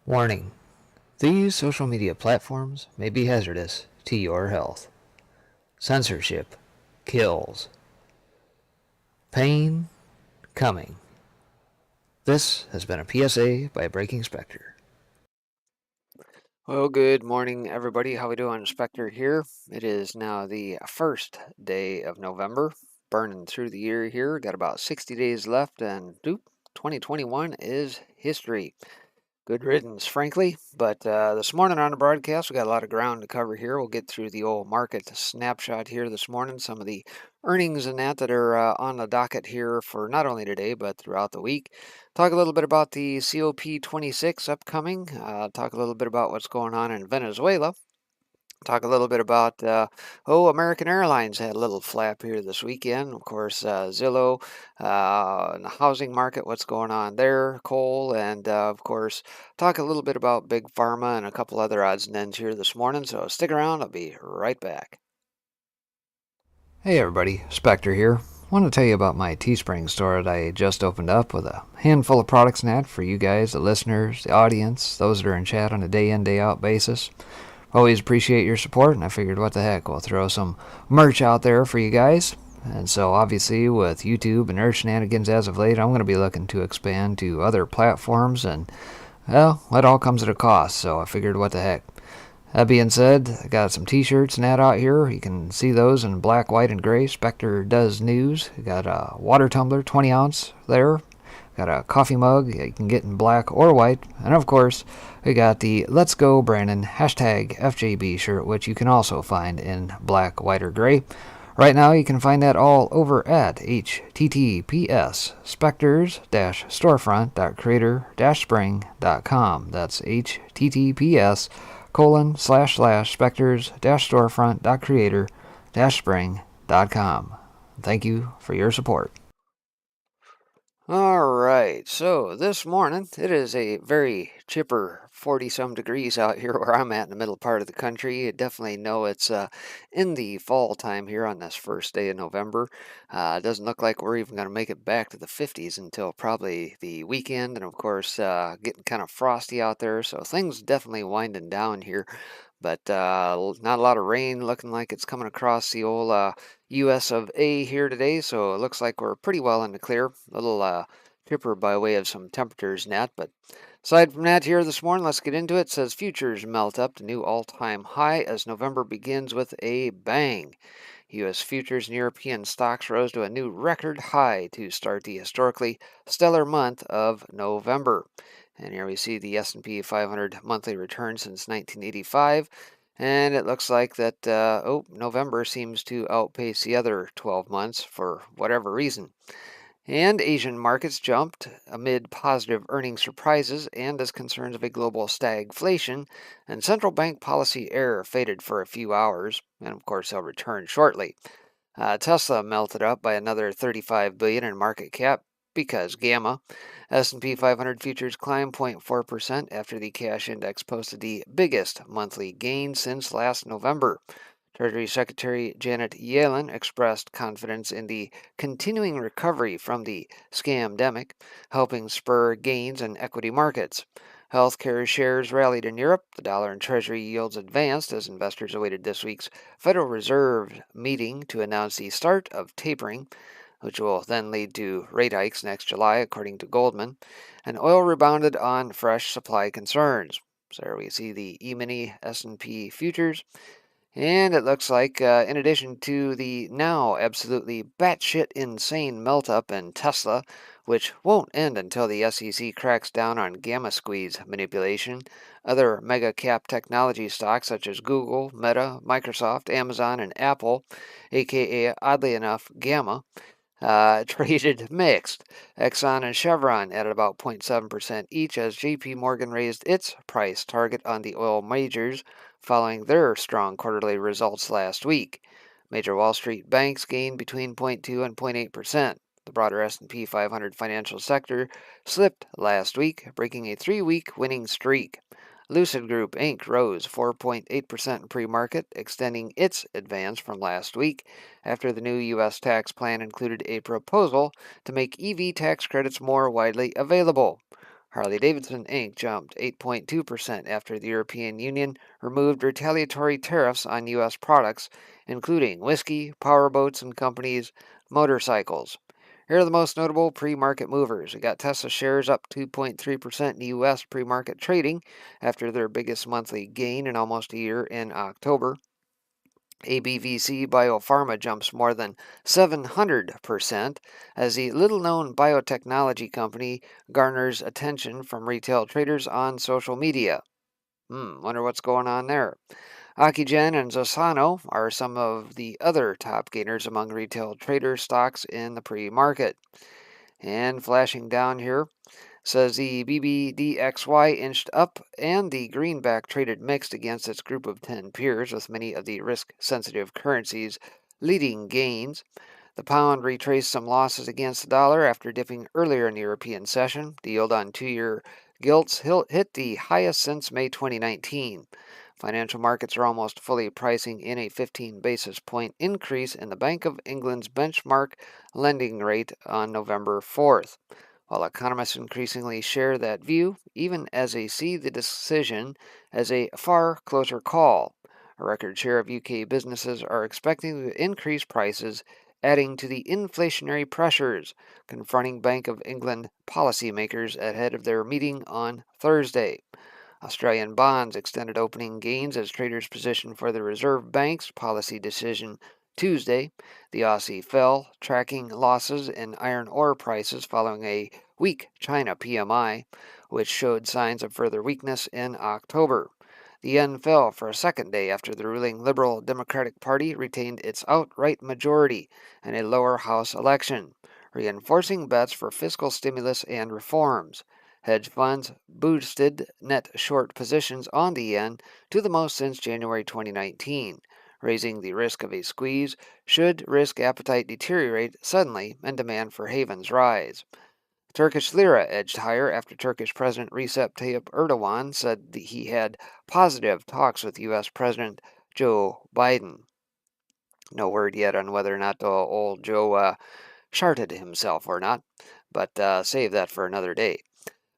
Warning: these social media platforms may be hazardous to your health. Censorship kills. Pain coming. This has been a PSA by Breaking Spectre. Well, good morning, everybody. How we doing? Spectre here. It is now the first day of November, burning through the year here. Got about 60 days left, and 2021 is history. Good riddance, frankly. But this morning on the broadcast, we got a lot of ground to cover here. We'll get through the old market snapshot here this morning, some of the earnings and that are on the docket here for not only today, but throughout the week. Talk a little bit about the COP26 upcoming. Talk a little bit about what's going on in Venezuela. Talk a little bit about, American Airlines had a little flap here this weekend. Of course, Zillow, and the housing market, what's going on there, coal, and of course, talk a little bit about Big Pharma and a couple other odds and ends here this morning. So stick around, I'll be right back. Hey everybody, Spectre here. Want to tell you about my Teespring store that I just opened up with a handful of products in that for you guys, the listeners, the audience, those that are in chat on a day in, day out basis. Always appreciate your support, and I figured what the heck, we'll throw some merch out there for you guys. And so obviously with YouTube and Earth Shenanigans as of late, I'm going to be looking to expand to other platforms, and well, that all comes at a cost, so I figured what the heck. That being said, I got some t-shirts and that out here. You can see those in black, white, and gray. Spectre Does News. Got a water tumbler, 20 ounce there. Got a coffee mug you can get in black or white. And of course, we got the Let's Go Brandon #FJB shirt, which you can also find in black, white, or gray. Right now, you can find that all over at https specters-storefront.creator-spring.com. That's https://specters-storefront.creator-spring.com. Thank you for your support. All right, so this morning it is a very chipper 40-some degrees out here where I'm at in the middle part of the country. You definitely know it's in the fall time here on this first day of November. It doesn't look like we're even going to make it back to the 50s until probably the weekend, and of course getting kind of frosty out there, so things definitely winding down here. But not a lot of rain looking like it's coming across the old US of A here today, so it looks like we're pretty well in the clear. A little chipper by way of some temperatures and that, but aside from that here this morning, let's get into it. It says futures melt up to new all-time high as November begins with a bang. U.S. futures and European stocks rose to a new record high to start the historically stellar month of November. And here we see the S&P 500 monthly return since 1985. And it looks like that, November seems to outpace the other 12 months for whatever reason. And Asian markets jumped amid positive earnings surprises and as concerns of a global stagflation, and central bank policy error faded for a few hours, and of course they'll return shortly. Tesla melted up by another $35 billion in market cap because gamma. S&P 500 futures climbed 0.4% after the cash index posted the biggest monthly gain since last November. Treasury Secretary Janet Yellen expressed confidence in the continuing recovery from the scamdemic, helping spur gains in equity markets. Healthcare shares rallied in Europe. The dollar and Treasury yields advanced as investors awaited this week's Federal Reserve meeting to announce the start of tapering, which will then lead to rate hikes next July, according to Goldman. And oil rebounded on fresh supply concerns. So there we see the E-mini S&P futures. And it looks like, in addition to the now absolutely batshit insane melt-up in Tesla, which won't end until the SEC cracks down on gamma squeeze manipulation, other mega-cap technology stocks such as Google, Meta, Microsoft, Amazon, and Apple, aka, oddly enough, gamma, traded mixed. Exxon and Chevron added about 0.7% each as JP Morgan raised its price target on the oil majors following their strong quarterly results last week. Major Wall Street banks gained between 0.2 and 0.8%. The broader S&P 500 financial sector slipped last week, breaking a 3-week winning streak. Lucid Group Inc. rose 4.8% in pre-market, extending its advance from last week after the new U.S. tax plan included a proposal to make EV tax credits more widely available. Harley-Davidson Inc. jumped 8.2% after the European Union removed retaliatory tariffs on U.S. products, including whiskey, powerboats, and companies' motorcycles. Here are the most notable pre-market movers. We got Tesla shares up 2.3% in U.S. pre-market trading after their biggest monthly gain in almost a year in October. ABVC Biopharma jumps more than 700% as the little-known biotechnology company garners attention from retail traders on social media. Wonder what's going on there. Ocugen and Zosano are some of the other top gainers among retail trader stocks in the pre-market. And flashing down here, says the BBDXY inched up and the greenback traded mixed against its group of 10 peers, with many of the risk-sensitive currencies leading gains. The pound retraced some losses against the dollar after dipping earlier in the European session. The yield on 2-year gilts hit the highest since May 2019. Financial markets are almost fully pricing in a 15 basis point increase in the Bank of England's benchmark lending rate on November 4th. While economists increasingly share that view, even as they see the decision as a far closer call. A record share of UK businesses are expecting to increase prices, adding to the inflationary pressures confronting Bank of England policymakers ahead of their meeting on Thursday. Australian bonds extended opening gains as traders position for the Reserve Bank's policy decision Tuesday. The Aussie fell, tracking losses in iron ore prices following a weak China PMI, which showed signs of further weakness in October. The yen fell for a second day after the ruling Liberal Democratic Party retained its outright majority in a lower house election, reinforcing bets for fiscal stimulus and reforms. Hedge funds boosted net short positions on the yen to the most since January 2019, raising the risk of a squeeze should risk appetite deteriorate suddenly and demand for havens rise. Turkish lira edged higher after Turkish President Recep Tayyip Erdogan said that he had positive talks with U.S. President Joe Biden. No word yet on whether or not old Joe sharted himself or not, but save that for another day.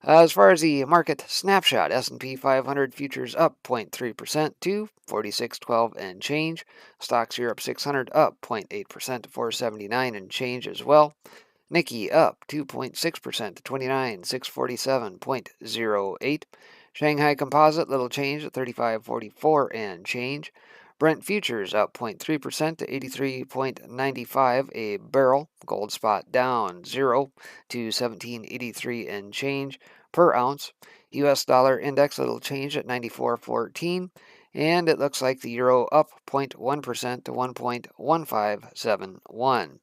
As far as the market snapshot, S&P 500 futures up 0.3% to 4612 and change. Stocks Europe 600 up 0.8% to 479 and change as well. Nikkei up 2.6% to 29,647.08. Shanghai Composite little change at 35.44 and change. Brent futures up 0.3% to 83.95 a barrel. Gold spot down 0 to 1783 and change per ounce. US dollar index little change at 94.14. And it looks like the euro up 0.1% to 1.1571.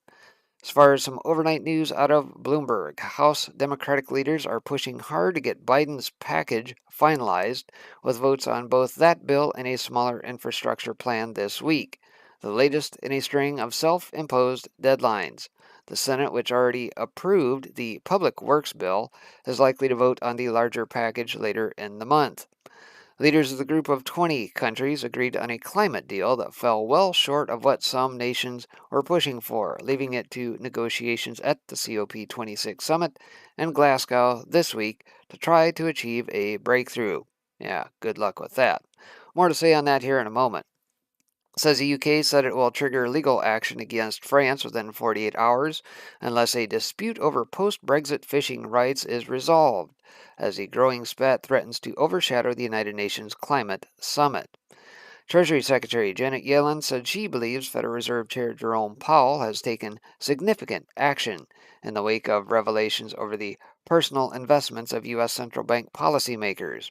As far as some overnight news out of Bloomberg, House Democratic leaders are pushing hard to get Biden's package finalized, with votes on both that bill and a smaller infrastructure plan this week, the latest in a string of self-imposed deadlines. The Senate, which already approved the Public Works bill, is likely to vote on the larger package later in the month. Leaders of the group of 20 countries agreed on a climate deal that fell well short of what some nations were pushing for, leaving it to negotiations at the COP26 summit in Glasgow this week to try to achieve a breakthrough. Yeah, good luck with that. More to say on that here in a moment. Says the UK said it will trigger legal action against France within 48 hours unless a dispute over post-Brexit fishing rights is resolved, as a growing spat threatens to overshadow the United Nations Climate Summit. Treasury Secretary Janet Yellen said she believes Federal Reserve Chair Jerome Powell has taken significant action in the wake of revelations over the personal investments of U.S. central bank policymakers.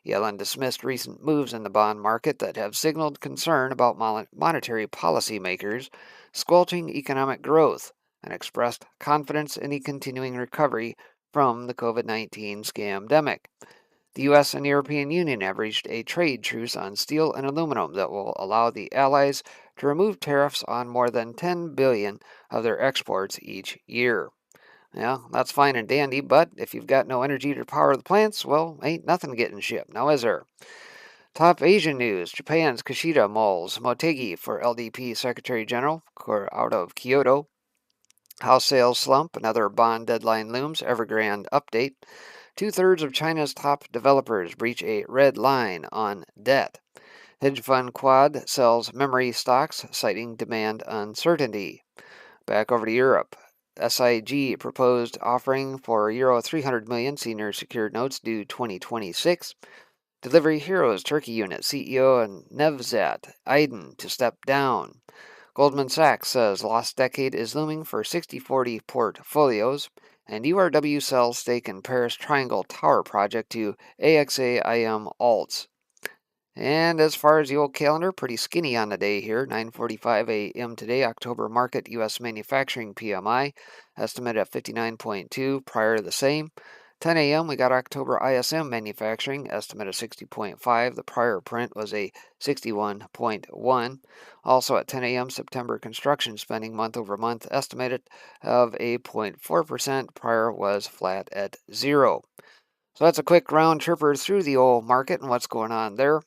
Yellen dismissed recent moves in the bond market that have signaled concern about monetary policymakers squelching economic growth and expressed confidence in the continuing recovery from the COVID-19 scamdemic. The U.S. and European Union have reached a trade truce on steel and aluminum that will allow the allies to remove tariffs on more than $10 billion of their exports each year. Yeah, that's fine and dandy, but if you've got no energy to power the plants, well, ain't nothing getting shipped, now is there? Top Asian news. Japan's Kishida mulls Motegi for LDP Secretary General out of Kyoto. House sales slump, another bond deadline looms, Evergrande update. Two-thirds of China's top developers breach a red line on debt. Hedge fund Quad sells memory stocks, citing demand uncertainty. Back over to Europe. SIG proposed offering for Euro 300 million senior secured notes due 2026. Delivery Heroes Turkey Unit CEO and Nevzat Aydin to step down. Goldman Sachs says lost decade is looming for 60/40 portfolios. And URW sells stake in Paris Triangle Tower project to AXAIM Alts. And as far as the old calendar, pretty skinny on the day here. 9:45 a.m. today, October market U.S. manufacturing PMI estimate at 59.2, prior to the same. 10 a.m. we got October ISM manufacturing estimate of 60.5. The prior print was a 61.1. Also at 10 a.m. September construction spending month over month estimated of a 0.4%. Prior was flat at 0. So that's a quick round tripper through the old market and what's going on there.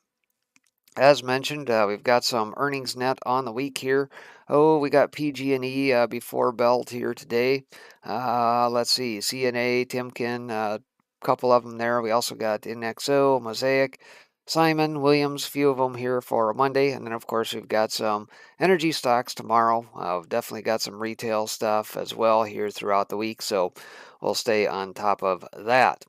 As mentioned, we've got some earnings net on the week here. Oh, we got PG&E before Belt here today. Let's see, CNA, Timken, a couple of them there. We also got NXO, Mosaic, Simon, Williams, few of them here for Monday. And then, of course, we've got some energy stocks tomorrow. We've definitely got some retail stuff as well here throughout the week, so we'll stay on top of that.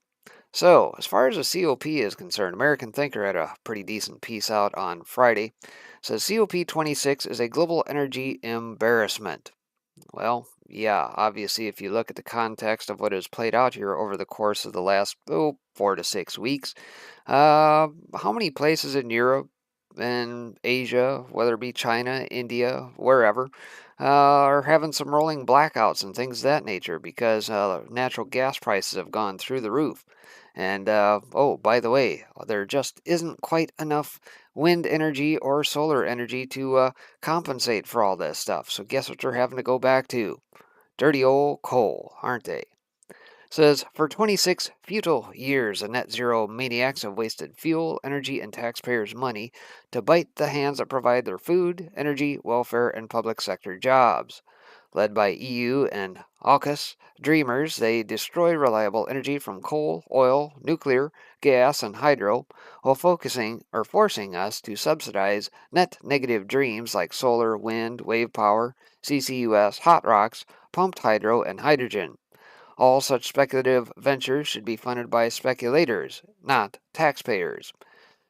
So, as far as the COP is concerned, American Thinker had a pretty decent piece out on Friday. It says COP26 is a global energy embarrassment. Well, yeah, obviously, if you look at the context of what has played out here over the course of the last 4 to 6 weeks, how many places in Europe and Asia, whether it be China, India, wherever, are having some rolling blackouts and things of that nature because natural gas prices have gone through the roof. And, oh, by the way, there just isn't quite enough wind energy or solar energy to compensate for all this stuff. So guess what they're having to go back to? Dirty old coal, aren't they? Says, for 26 futile years, the net zero maniacs have wasted fuel, energy, and taxpayers' money to bite the hands that provide their food, energy, welfare, and public sector jobs. Led by EU and AUKUS dreamers, they destroy reliable energy from coal, oil, nuclear, gas, and hydro, while forcing us to subsidize net negative dreams like solar, wind, wave power, CCUS, hot rocks, pumped hydro, and hydrogen. All such speculative ventures should be funded by speculators, not taxpayers.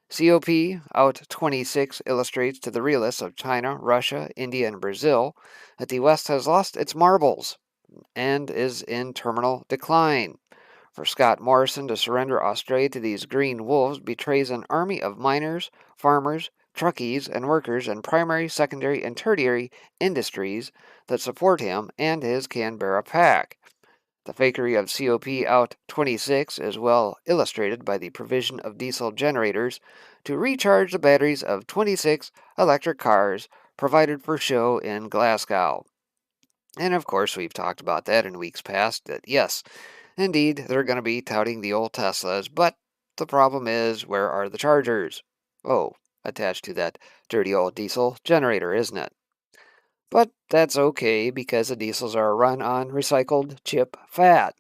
COP out 26 illustrates to the realists of China, Russia, India, and Brazil that the West has lost its marbles and is in terminal decline. For Scott Morrison to surrender Australia to these green wolves betrays an army of miners, farmers, truckies, and workers in primary, secondary, and tertiary industries that support him and his Canberra pack. The fakery of COP out 26 is well illustrated by the provision of diesel generators to recharge the batteries of 26 electric cars provided for show in Glasgow. And of course, we've talked about that in weeks past, that yes, indeed, they're going to be touting the old Teslas, but the problem is, where are the chargers? Oh, attached to that dirty old diesel generator, isn't it? But that's okay because the diesels are run on recycled chip fat.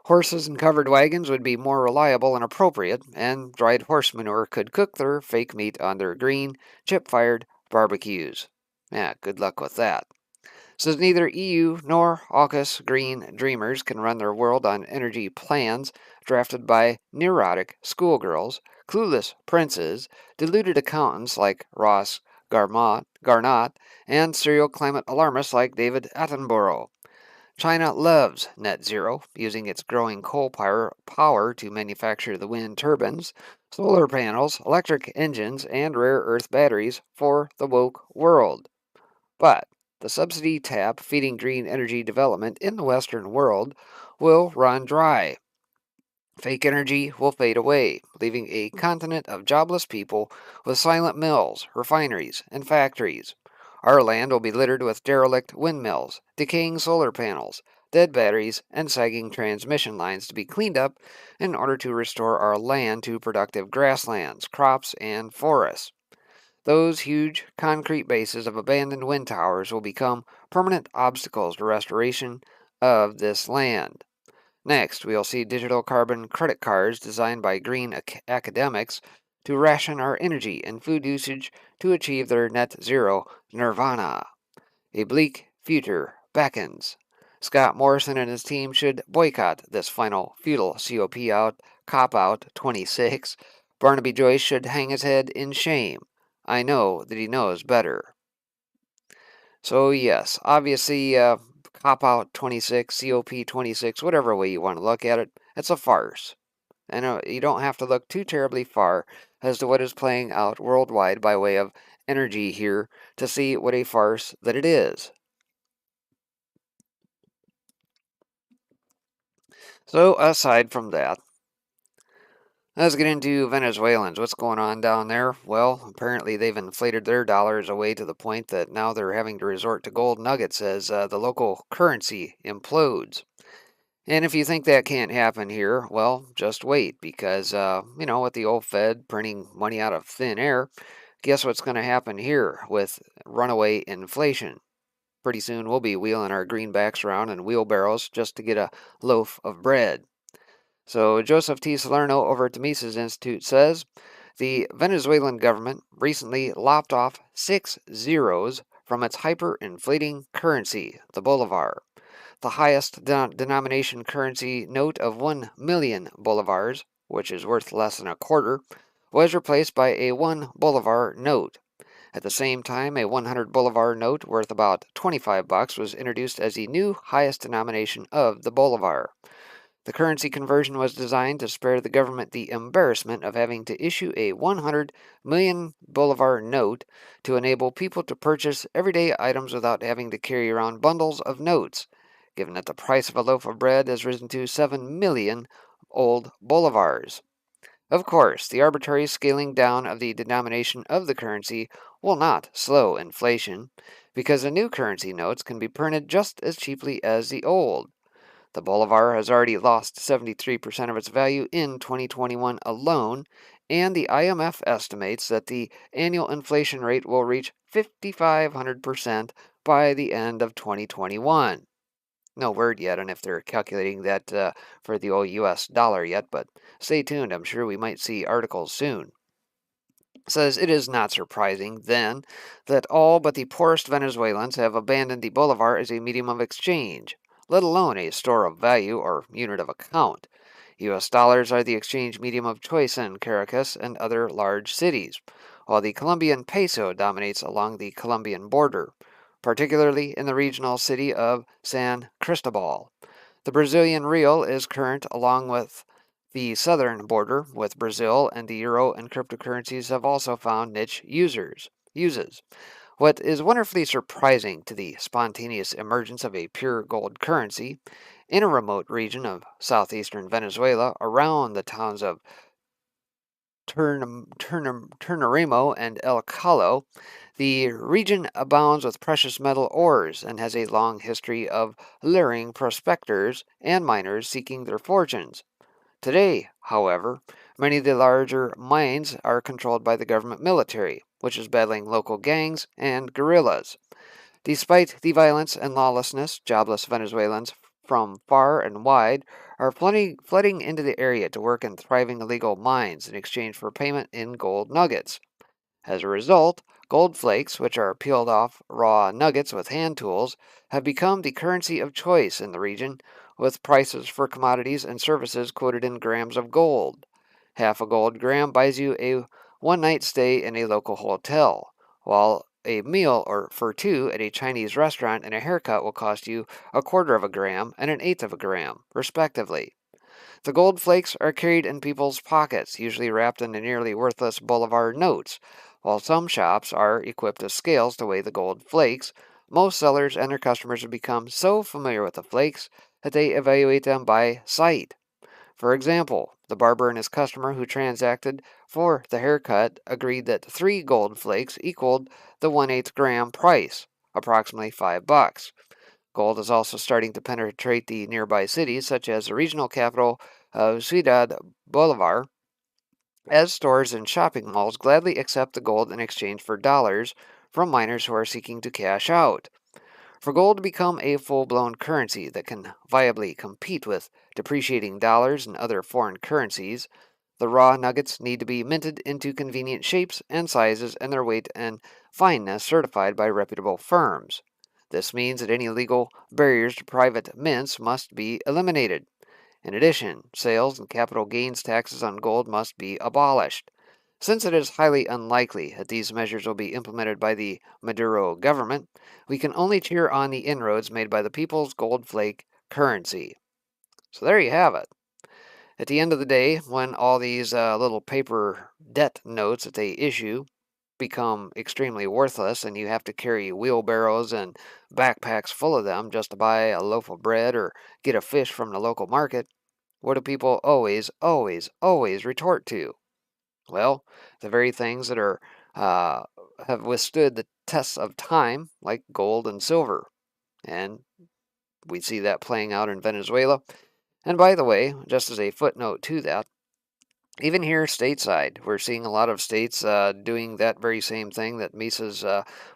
Horses and covered wagons would be more reliable and appropriate, and dried horse manure could cook their fake meat on their green, chip-fired barbecues. Yeah, good luck with that. Since neither EU nor AUKUS green dreamers can run their world on energy plans drafted by neurotic schoolgirls, clueless princes, deluded accountants like Ross Garnot, and serial climate alarmists like David Attenborough. China loves net zero, using its growing coal power to manufacture the wind turbines, solar panels, electric engines, and rare earth batteries for the woke world. But the subsidy tap feeding green energy development in the Western world will run dry. Fake energy will fade away, leaving a continent of jobless people with silent mills, refineries, and factories. Our land will be littered with derelict windmills, decaying solar panels, dead batteries, and sagging transmission lines to be cleaned up in order to restore our land to productive grasslands, crops, and forests. Those huge concrete bases of abandoned wind towers will become permanent obstacles to restoration of this land. Next, we'll see digital carbon credit cards designed by green academics to ration our energy and food usage to achieve their net zero nirvana. A bleak future beckons. Scott Morrison and his team should boycott this final futile cop out 26. Barnaby Joyce should hang his head in shame. I know that he knows better. So, yes, obviously, cop out 26, COP 26, whatever way you want to look at it, it's a farce. And you don't have to look too terribly far as to what is playing out worldwide by way of energy here to see what a farce that it is. So, aside from that, let's get into Venezuelans. What's going on down there? Well, apparently they've inflated their dollars away to the point that now they're having to resort to gold nuggets as the local currency implodes. And if you think that can't happen here, well, just wait because, with the old Fed printing money out of thin air, guess what's going to happen here with runaway inflation? Pretty soon we'll be wheeling our greenbacks around in wheelbarrows just to get a loaf of bread. So Joseph T. Salerno over at the Mises Institute says the Venezuelan government recently lopped off 6 zeros from its hyperinflating currency, the bolivar. The highest denomination currency note of 1 million bolivars, which is worth less than a quarter, was replaced by a 1 bolivar note. At the same time, a 100 bolivar note worth about 25 bucks was introduced as the new highest denomination of the bolivar. The currency conversion was designed to spare the government the embarrassment of having to issue a 100 million bolivar note to enable people to purchase everyday items without having to carry around bundles of notes, given that the price of a loaf of bread has risen to 7 million old bolivars. Of course, the arbitrary scaling down of the denomination of the currency will not slow inflation, because the new currency notes can be printed just as cheaply as the old. The bolivar has already lost 73% of its value in 2021 alone, and the IMF estimates that the annual inflation rate will reach 5,500% by the end of 2021. No word yet on if they're calculating that for the old US dollar yet, but stay tuned. I'm sure we might see articles soon. Says it is not surprising, then, that all but the poorest Venezuelans have abandoned the bolivar as a medium of exchange, let alone a store of value or unit of account. US dollars are the exchange medium of choice in Caracas and other large cities, while the Colombian peso dominates along the Colombian border, particularly in the regional city of San Cristobal. The Brazilian real is current along with the southern border with Brazil, and the euro and cryptocurrencies have also found niche uses. What is wonderfully surprising to the spontaneous emergence of a pure gold currency in a remote region of southeastern Venezuela around the towns of Ternarimo and El Calo, the region abounds with precious metal ores and has a long history of luring prospectors and miners seeking their fortunes. Today, however, many of the larger mines are controlled by the government military, which is battling local gangs and guerrillas. Despite the violence and lawlessness, jobless Venezuelans from far and wide are flooding into the area to work in thriving illegal mines in exchange for payment in gold nuggets. As a result, gold flakes, which are peeled off raw nuggets with hand tools, have become the currency of choice in the region, with prices for commodities and services quoted in grams of gold. Half a gold gram buys you a one-night stay in a local hotel, while a meal or for two at a Chinese restaurant and a haircut will cost you a quarter of a gram and an eighth of a gram, respectively. The gold flakes are carried in people's pockets, usually wrapped in the nearly worthless bolivar notes. While some shops are equipped with scales to weigh the gold flakes, most sellers and their customers have become so familiar with the flakes that they evaluate them by sight. For example, the barber and his customer who transacted for the haircut agreed that 3 gold flakes equaled the 1/8 gram price, approximately $5. Gold is also starting to penetrate the nearby cities, such as the regional capital of Ciudad Bolivar, as stores and shopping malls gladly accept the gold in exchange for dollars from miners who are seeking to cash out. For gold to become a full-blown currency that can viably compete with depreciating dollars and other foreign currencies, the raw nuggets need to be minted into convenient shapes and sizes and their weight and fineness certified by reputable firms. This means that any legal barriers to private mints must be eliminated. In addition, sales and capital gains taxes on gold must be abolished. Since it is highly unlikely that these measures will be implemented by the Maduro government, we can only cheer on the inroads made by the people's gold flake currency. So there you have it. At the end of the day, when all these little paper debt notes that they issue become extremely worthless and you have to carry wheelbarrows and backpacks full of them just to buy a loaf of bread or get a fish from the local market, what do people always retort to? Well, the very things that are uh, have withstood the tests of time, like gold and silver. And we see that playing out in Venezuela. And by the way, just as a footnote to that, even here stateside, we're seeing a lot of states doing that very same thing that Mises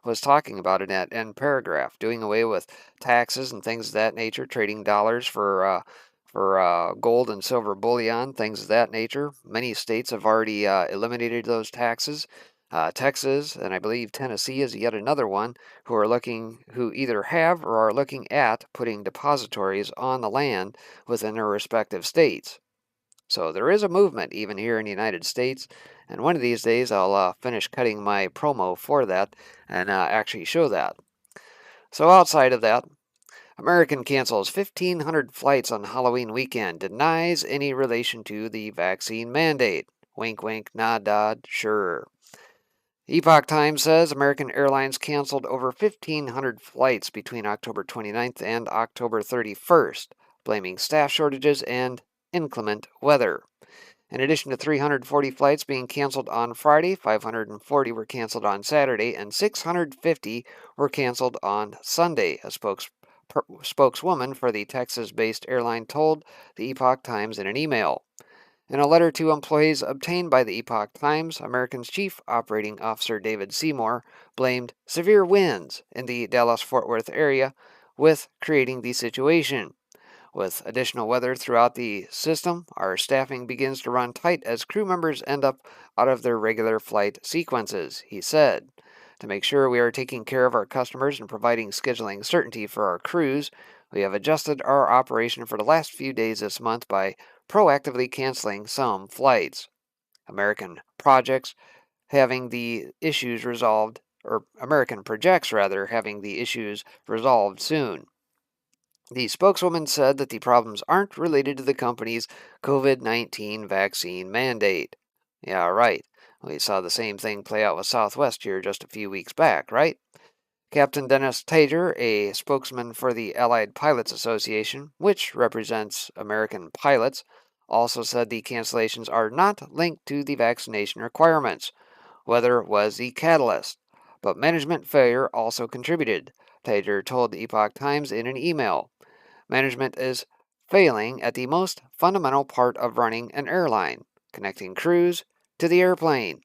was talking about in that end paragraph, doing away with taxes and things of that nature, trading dollars for gold and silver bullion, things of that nature. Many states have already eliminated those taxes. Texas and I believe Tennessee is yet another one who either have or are looking at putting depositories on the land within their respective states. So there is a movement even here in the United States, and one of these days I'll finish cutting my promo for that and actually show that. So outside of that, American cancels 1,500 flights on Halloween weekend, denies any relation to the vaccine mandate. Wink, wink, nod, nod, sure. Epoch Times says American Airlines canceled over 1,500 flights between October 29th and October 31st, blaming staff shortages and inclement weather. In addition to 340 flights being canceled on Friday, 540 were canceled on Saturday, and 650 were canceled on Sunday, a spokeswoman for the Texas-based airline told the Epoch Times in an email. In a letter to employees obtained by the Epoch Times, American's chief operating officer David Seymour blamed severe winds in the Dallas-Fort Worth area with creating the situation. With additional weather throughout the system, our staffing begins to run tight as crew members end up out of their regular flight sequences, he said. To make sure we are taking care of our customers and providing scheduling certainty for our crews, we have adjusted our operation for the last few days this month by proactively canceling some flights. American projects having the issues resolved, or American projects rather, having the issues resolved soon. The spokeswoman said that the problems aren't related to the company's COVID-19 vaccine mandate. Yeah, right. We saw the same thing play out with Southwest here just a few weeks back, right? Captain Dennis Tager, a spokesman for the Allied Pilots Association, which represents American pilots, also said the cancellations are not linked to the vaccination requirements. Weather was the catalyst, but management failure also contributed, Tager told the Epoch Times in an email. Management is failing at the most fundamental part of running an airline, connecting crews to the airplane.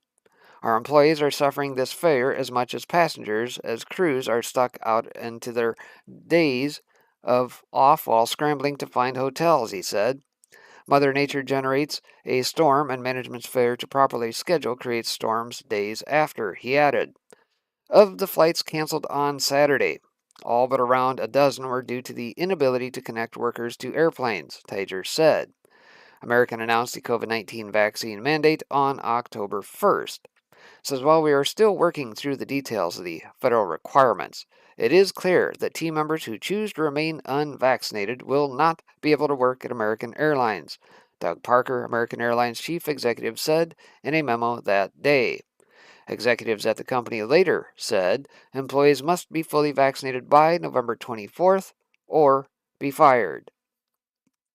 Our employees are suffering this failure as much as passengers, as crews are stuck out into their days of off while scrambling to find hotels, he said. Mother Nature generates a storm, and management's failure to properly schedule creates storms days after, he added. Of the flights canceled on Saturday, all but around a dozen were due to the inability to connect workers to airplanes, Tager said. American announced the COVID-19 vaccine mandate on October 1st. Says while we are still working through the details of the federal requirements, it is clear that team members who choose to remain unvaccinated will not be able to work at American Airlines, Doug Parker, American Airlines chief executive, said in a memo that day. Executives at the company later said employees must be fully vaccinated by November 24th or be fired.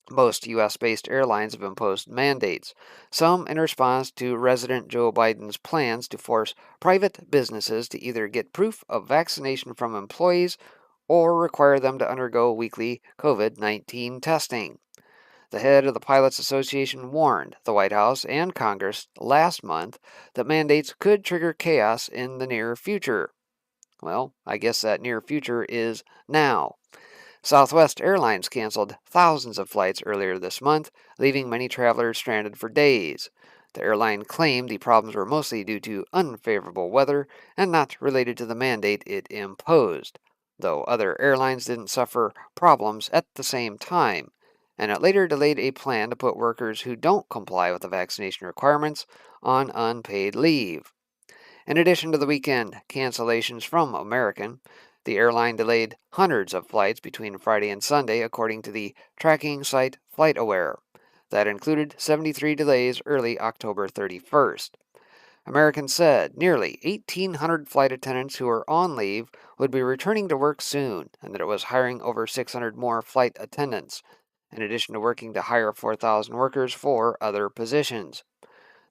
Most U.S.-based airlines have imposed mandates, some in response to President Joe Biden's plans to force private businesses to either get proof of vaccination from employees or require them to undergo weekly COVID-19 testing. The head of the Pilots Association warned the White House and Congress last month that mandates could trigger chaos in the near future. Well, I guess that near future is now. Southwest Airlines canceled thousands of flights earlier this month, leaving many travelers stranded for days. The airline claimed the problems were mostly due to unfavorable weather and not related to the mandate it imposed, though other airlines didn't suffer problems at the same time. And it later delayed a plan to put workers who don't comply with the vaccination requirements on unpaid leave. In addition to the weekend cancellations from American, the airline delayed hundreds of flights between Friday and Sunday, according to the tracking site FlightAware. That included 73 delays early October 31st. American said nearly 1,800 flight attendants who were on leave would be returning to work soon, and that it was hiring over 600 more flight attendants, in addition to working to hire 4,000 workers for other positions.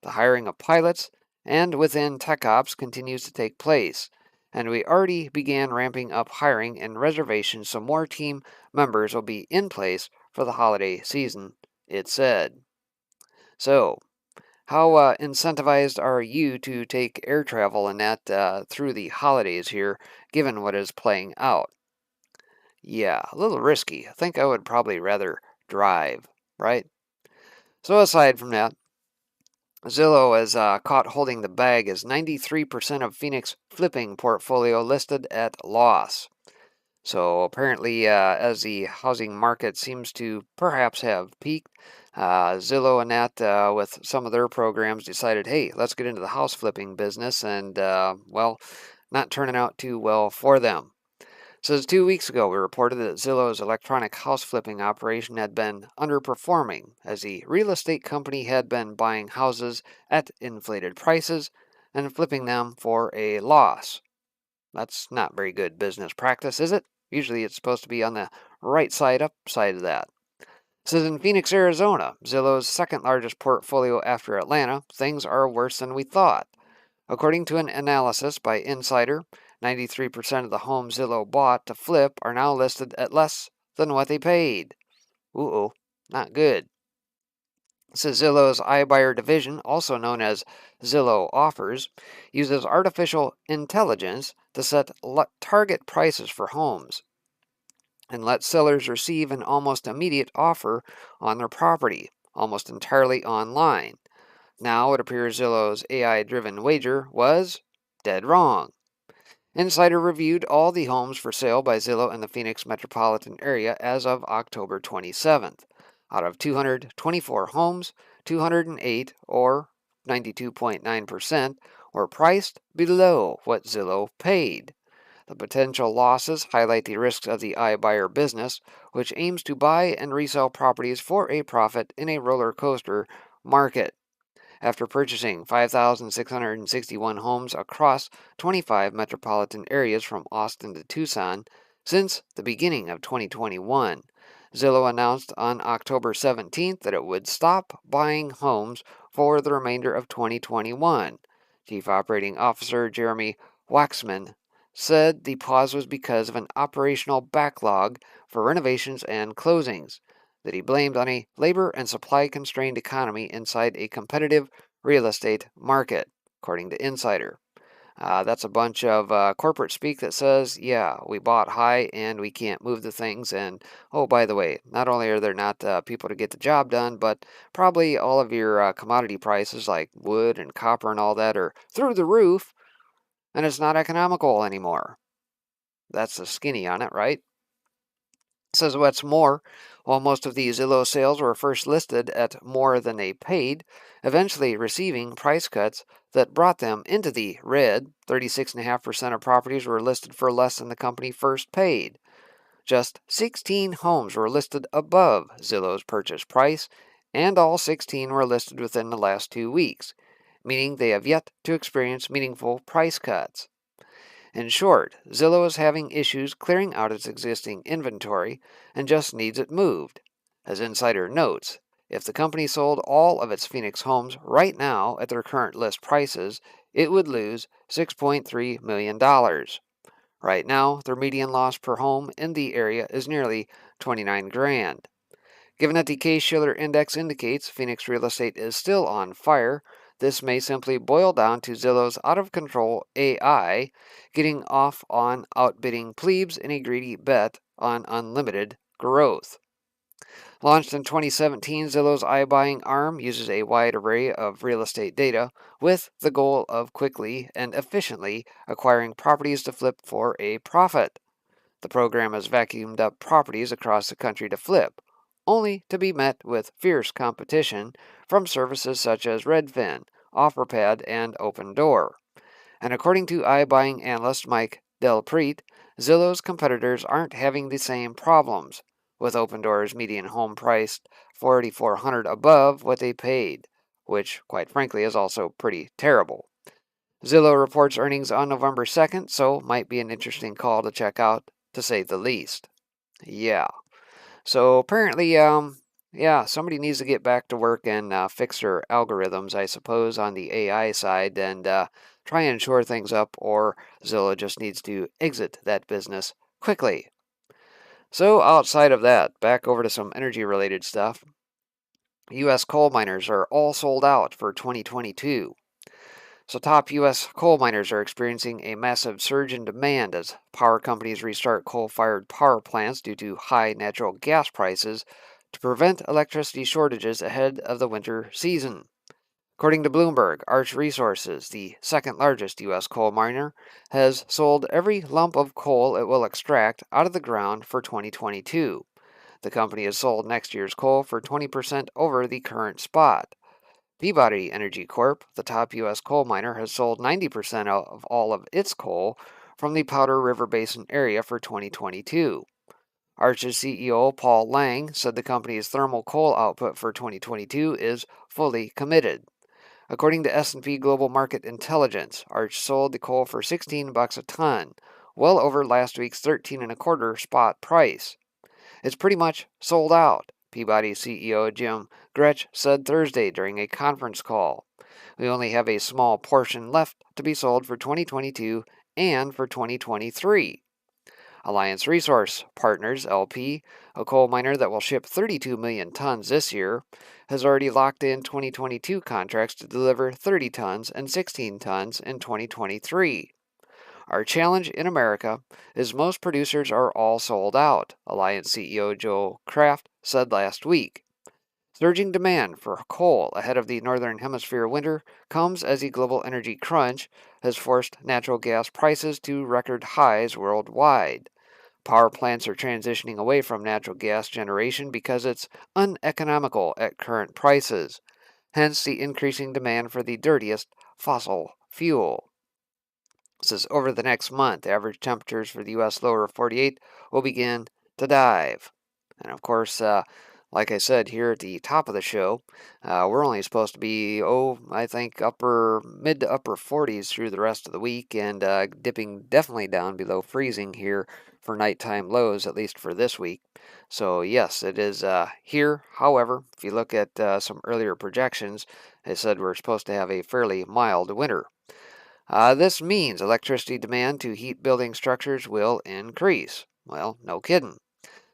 The hiring of pilots and within tech ops continues to take place, and we already began ramping up hiring and reservations so more team members will be in place for the holiday season, it said. So, how incentivized are you to take air travel and that through the holidays here, given what is playing out? Yeah, a little risky. I think I would probably rather drive, right? So, aside from that, Zillow is caught holding the bag as 93% of Phoenix flipping portfolio listed at loss. So apparently, as the housing market seems to perhaps have peaked, Zillow and that, with some of their programs, decided, hey, let's get into the house flipping business, and well, not turning out too well for them. Says 2 weeks ago, we reported that Zillow's electronic house flipping operation had been underperforming, as the real estate company had been buying houses at inflated prices and flipping them for a loss. That's not very good business practice, is it? Usually it's supposed to be on the right side up side of that. Says in Phoenix, Arizona, Zillow's second largest portfolio after Atlanta, things are worse than we thought. According to an analysis by Insider, 93% of the homes Zillow bought to flip are now listed at less than what they paid. Ooh, not good. Says Zillow's iBuyer division, also known as Zillow Offers, uses artificial intelligence to set target prices for homes and let sellers receive an almost immediate offer on their property, almost entirely online. Now it appears Zillow's AI-driven wager was dead wrong. Insider reviewed all the homes for sale by Zillow in the Phoenix metropolitan area as of October 27th. Out of 224 homes, 208, or 92.9%, were priced below what Zillow paid. The potential losses highlight the risks of the iBuyer business, which aims to buy and resell properties for a profit in a roller coaster market. After purchasing 5,661 homes across 25 metropolitan areas from Austin to Tucson since the beginning of 2021, Zillow announced on October 17th that it would stop buying homes for the remainder of 2021. Chief Operating Officer Jeremy Waxman said the pause was because of an operational backlog for renovations and closings that he blamed on a labor and supply constrained economy inside a competitive real estate market, according to Insider. That's a bunch of corporate speak that says, yeah, we bought high and we can't move the things. And oh, by the way, not only are there not people to get the job done, but probably all of your commodity prices like wood and copper and all that are through the roof, and it's not economical anymore. That's the skinny on it, right? Says what's more, while most of the Zillow sales were first listed at more than they paid, eventually receiving price cuts that brought them into the red, 36.5% of properties were listed for less than the company first paid. Just 16 homes were listed above Zillow's purchase price, and all 16 were listed within the last 2 weeks, meaning they have yet to experience meaningful price cuts. In short, Zillow is having issues clearing out its existing inventory and just needs it moved. As Insider notes, if the company sold all of its Phoenix homes right now at their current list prices, it would lose $6.3 million. Right now, their median loss per home in the area is nearly 29 grand. Given that the Case-Shiller Index indicates Phoenix real estate is still on fire, This may simply boil down to Zillow's out-of-control AI getting off on outbidding plebes in a greedy bet on unlimited growth. Launched in 2017, Zillow's iBuying arm uses a wide array of real estate data with the goal of quickly and efficiently acquiring properties to flip for a profit. The program has vacuumed up properties across the country to flip, only to be met with fierce competition from services such as Redfin, OfferPad, and Opendoor. And according to iBuying analyst Mike Delpreet, Zillow's competitors aren't having the same problems, with Opendoor's median home priced $4,400 above what they paid, which, quite frankly, is also pretty terrible. Zillow reports earnings on November 2nd, so might be an interesting call to check out, to say the least. Yeah. So apparently, somebody needs to get back to work and fix their algorithms, I suppose, on the AI side and try and shore things up, or Zillow just needs to exit that business quickly. So outside of that, back over to some energy-related stuff. U.S. coal miners are all sold out for 2022. So top U.S. coal miners are experiencing a massive surge in demand as power companies restart coal-fired power plants due to high natural gas prices to prevent electricity shortages ahead of the winter season. According to Bloomberg, Arch Resources, the second largest U.S. coal miner, has sold every lump of coal it will extract out of the ground for 2022. The company has sold next year's coal for 20% over the current spot. Peabody Energy Corp., the top U.S. coal miner, has sold 90% of all of its coal from the Powder River Basin area for 2022. Arch's CEO Paul Lang said the company's thermal coal output for 2022 is fully committed. According to S&P Global Market Intelligence, Arch sold the coal for $16 a ton, well over last week's $13.25 spot price. It's pretty much sold out, Peabody CEO Jim Gretsch said Thursday during a conference call. We only have a small portion left to be sold for 2022 and for 2023. Alliance Resource Partners, LP, a coal miner that will ship 32 million tons this year, has already locked in 2022 contracts to deliver 30 tons and 16 tons in 2023. Our challenge in America is most producers are all sold out, Alliance CEO Joe Kraft said last week. Surging demand for coal ahead of the Northern Hemisphere winter comes as the global energy crunch has forced natural gas prices to record highs worldwide. Power plants are transitioning away from natural gas generation because it's uneconomical at current prices, hence the increasing demand for the dirtiest fossil fuel. Says over the next month, average temperatures for the U.S. lower 48 will begin to dive. And of course, like I said here at the top of the show, we're only supposed to be, I think mid to upper 40s through the rest of the week, and dipping definitely down below freezing here for nighttime lows, at least for this week. So yes, it is here. However, if you look at some earlier projections, it said we're supposed to have a fairly mild winter. This means electricity demand to heat building structures will increase. Well, no kidding.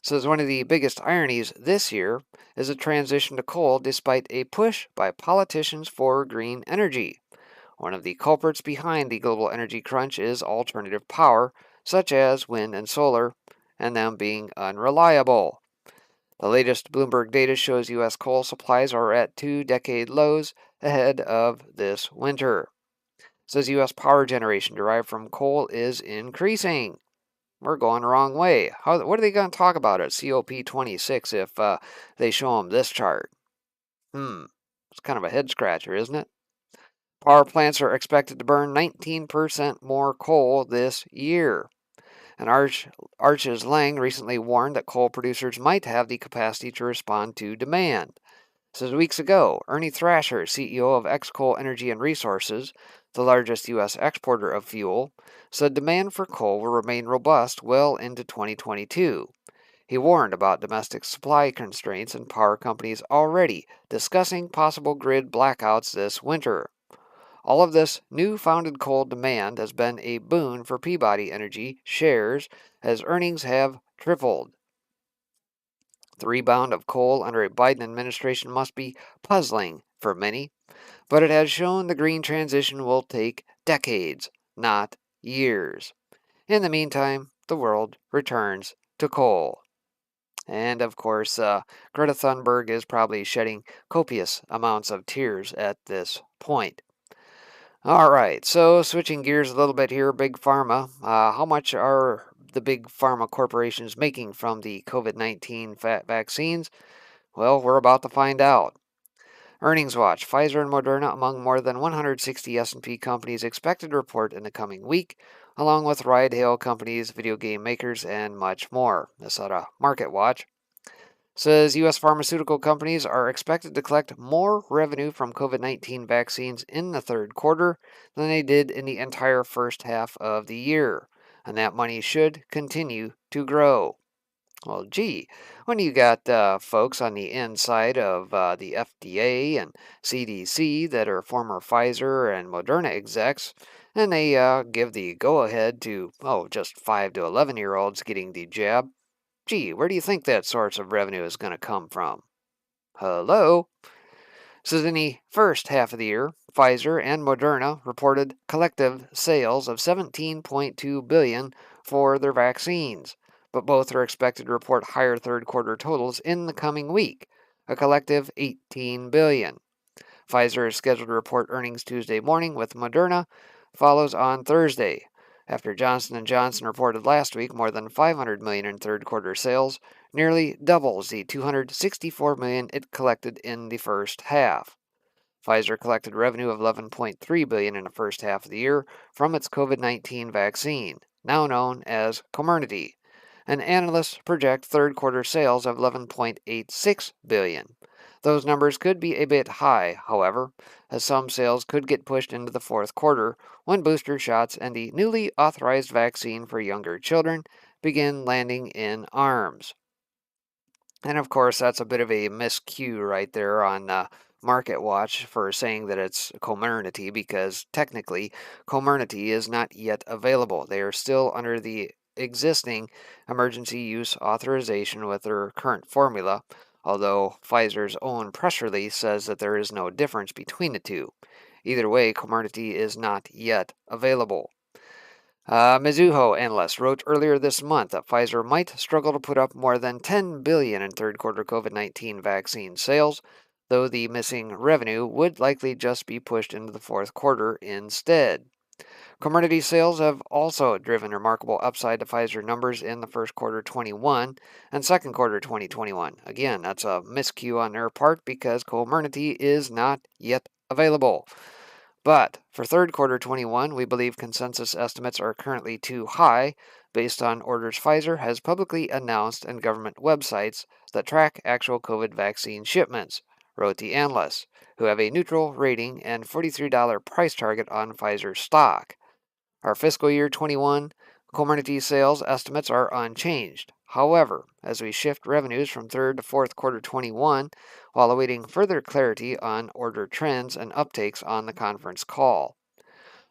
Says one of the biggest ironies this year is a transition to coal despite a push by politicians for green energy. One of the culprits behind the global energy crunch is alternative power, such as wind and solar, and them being unreliable. The latest Bloomberg data shows U.S. coal supplies are at 2-decade lows ahead of this winter. Says U.S. power generation derived from coal is increasing. We're going the wrong way. What are they going to talk about at COP26 if they show them this chart? It's kind of a head scratcher, isn't it? Power plants are expected to burn 19% more coal this year. And Arch's Lang recently warned that coal producers might have the capacity to respond to demand. Says weeks ago, Ernie Thrasher, CEO of Xcoal Energy and Resources, the largest U.S. exporter of fuel, said demand for coal will remain robust well into 2022. He warned about domestic supply constraints and power companies already discussing possible grid blackouts this winter. All of this new-founded coal demand has been a boon for Peabody Energy shares as earnings have tripled. The rebound of coal under a Biden administration must be puzzling for many, but it has shown the green transition will take decades, not years. In the meantime, the world returns to coal. And of course, Greta Thunberg is probably shedding copious amounts of tears at this point. All right, so switching gears a little bit here, Big Pharma. How much are the big pharma corporations making from the COVID-19 vaccines? Well, we're about to find out. Earnings watch. Pfizer and Moderna among more than 160 S&P companies expected to report in the coming week, along with ride-hail companies, video game makers, and much more. This out of Market Watch. Says U.S. pharmaceutical companies are expected to collect more revenue from COVID-19 vaccines in the third quarter than they did in the entire first half of the year, and that money should continue to grow. Well, gee, when you got folks on the inside of the FDA and CDC that are former Pfizer and Moderna execs, and they give the go-ahead to, just 5 to 11-year-olds getting the jab, gee, where do you think that source of revenue is going to come from? Hello? So in the first half of the year, Pfizer and Moderna reported collective sales of $17.2 billion for their vaccines, but both are expected to report higher third quarter totals in the coming week, a collective $18 billion. Pfizer is scheduled to report earnings Tuesday morning, with Moderna follows on Thursday. After Johnson & Johnson reported last week more than $500 million in third quarter sales, nearly doubles the $264 million it collected in the first half. Pfizer collected revenue of $11.3 billion in the first half of the year from its COVID-19 vaccine, now known as Comirnaty, and analysts project third quarter sales of $11.86 billion. Those numbers could be a bit high, however, as some sales could get pushed into the fourth quarter when booster shots and the newly authorized vaccine for younger children begin landing in arms. And of course, that's a bit of a miscue right there on Market Watch for saying that it's Comirnaty, because technically Comirnaty is not yet available. They are still under the existing emergency use authorization with their current formula, although Pfizer's own press release says that there is no difference between the two. Either way, Comirnaty is not yet available. Mizuho analysts wrote earlier this month that Pfizer might struggle to put up more than $10 billion in third quarter COVID-19 vaccine sales, though the missing revenue would likely just be pushed into the fourth quarter instead. Commodity sales have also driven remarkable upside to Pfizer numbers in the first quarter 21 and second quarter 2021. Again, that's a miscue on their part because Comirnaty is not yet available. But for third quarter 21, we believe consensus estimates are currently too high based on orders Pfizer has publicly announced and government websites that track actual COVID vaccine shipments, wrote the analysts, who have a neutral rating and $43 price target on Pfizer stock. Our fiscal year 21 Comirnaty sales estimates are unchanged. However, as we shift revenues from third to fourth quarter 21, while awaiting further clarity on order trends and uptakes on the conference call.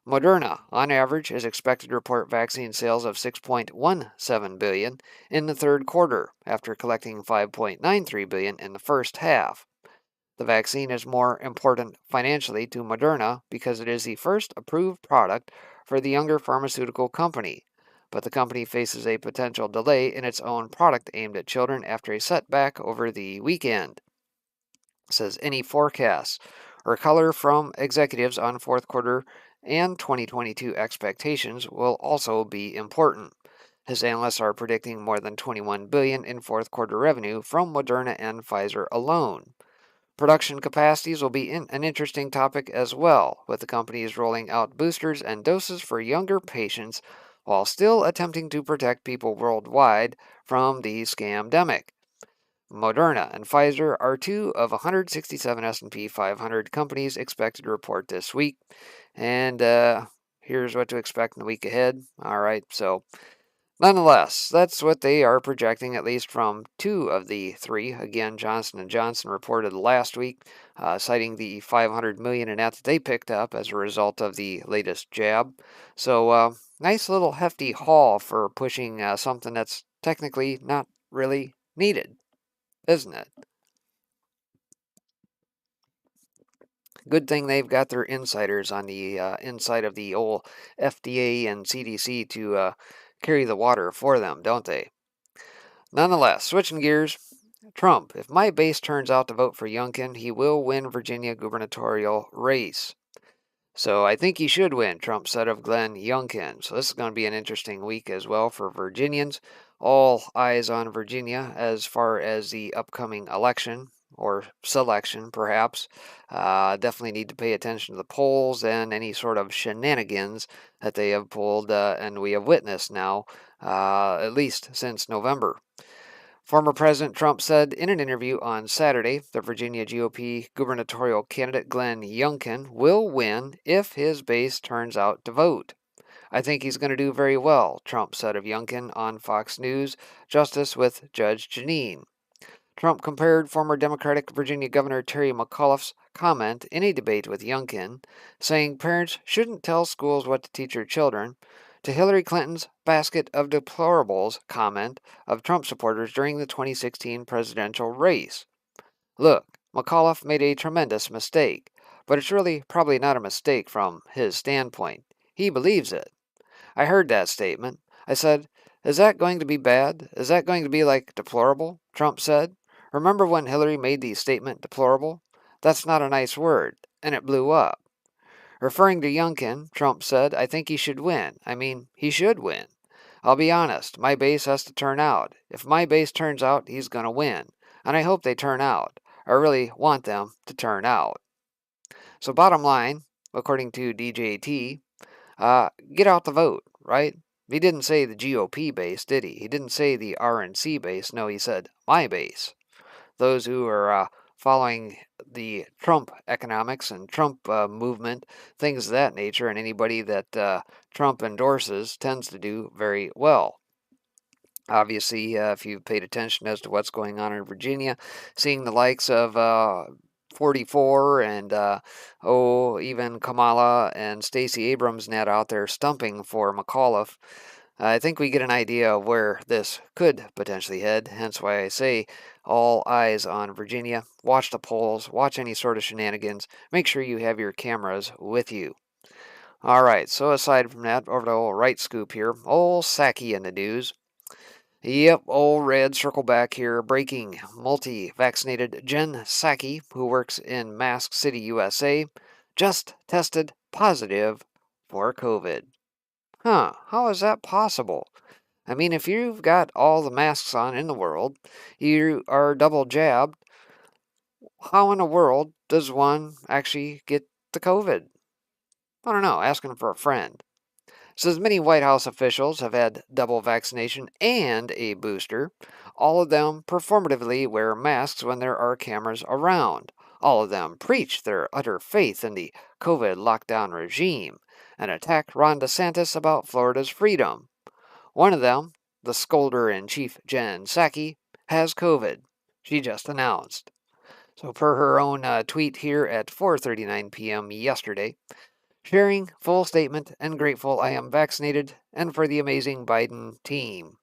Moderna, on average, is expected to report vaccine sales of $6.17 billion in the third quarter, after collecting $5.93 billion in the first half. The vaccine is more important financially to Moderna because it is the first approved product for the younger pharmaceutical company, but the company faces a potential delay in its own product aimed at children after a setback over the weekend. It says any forecasts or color from executives on fourth quarter and 2022 expectations will also be important. His analysts are predicting more than $21 billion in fourth quarter revenue from Moderna and Pfizer alone. Production capacities will be an interesting topic as well, with the companies rolling out boosters and doses for younger patients while still attempting to protect people worldwide from the scamdemic. Moderna and Pfizer are two of 167 S&P 500 companies expected to report this week, and here's what to expect in the week ahead. All right, so nonetheless, that's what they are projecting, at least from two of the three. Again, Johnson & Johnson reported last week, citing the $500 million in that they picked up as a result of the latest jab. So, nice little hefty haul for pushing something that's technically not really needed, isn't it? Good thing they've got their insiders on the inside of the old FDA and CDC to carry the water for them, don't they? Nonetheless, switching gears, Trump, if my base turns out to vote for Youngkin, he will win Virginia gubernatorial race. So I think he should win, Trump said of Glenn Youngkin. So this is going to be an interesting week as well for Virginians. All eyes on Virginia as far as the upcoming election or selection, perhaps. Definitely need to pay attention to the polls and any sort of shenanigans that they have pulled and we have witnessed now, at least since November. Former President Trump said in an interview on Saturday that Virginia GOP gubernatorial candidate Glenn Youngkin will win if his base turns out to vote. I think he's going to do very well, Trump said of Youngkin on Fox News Justice with Judge Jeanine. Trump compared former Democratic Virginia Governor Terry McAuliffe's comment in a debate with Youngkin, saying parents shouldn't tell schools what to teach their children, to Hillary Clinton's basket of deplorables comment of Trump supporters during the 2016 presidential race. Look, McAuliffe made a tremendous mistake, but it's really probably not a mistake from his standpoint. He believes it. I heard that statement. I said, is that going to be bad? Is that going to be like deplorable? Trump said. Remember when Hillary made the statement deplorable? That's not a nice word, and it blew up. Referring to Youngkin, Trump said, I think he should win. I mean, he should win. I'll be honest, my base has to turn out. If my base turns out, he's going to win. And I hope they turn out. I really want them to turn out. So bottom line, according to DJT, get out the vote, right? He didn't say the GOP base, did he? He didn't say the RNC base. No, he said my base. Those who are following the Trump economics and Trump movement, things of that nature, and anybody that Trump endorses tends to do very well. Obviously, if you've paid attention as to what's going on in Virginia, seeing the likes of 44 and even Kamala and Stacey Abrams net out there stumping for McAuliffe, I think we get an idea of where this could potentially head. Hence why I say all eyes on Virginia. Watch the polls, watch any sort of shenanigans. Make sure you have your cameras with you. All right, so aside from that, over to old right scoop here. Old Psaki in the news. Yep, old red circle back here. Breaking. Multi-vaccinated Jen Psaki, who works in Mask City, USA, just tested positive for COVID. Huh, how is that possible? I mean, if you've got all the masks on in the world, you are double jabbed, how in the world does one actually get the COVID? I don't know, asking for a friend. Says many White House officials have had double vaccination and a booster. All of them performatively wear masks when there are cameras around. All of them preach their utter faith in the COVID lockdown regime and attack Ron DeSantis about Florida's freedom. One of them, the scolder-in-chief Jen Psaki, has COVID. She just announced. So per her own tweet here at 4:39 p.m. yesterday, sharing full statement and grateful I am vaccinated and for the amazing Biden team.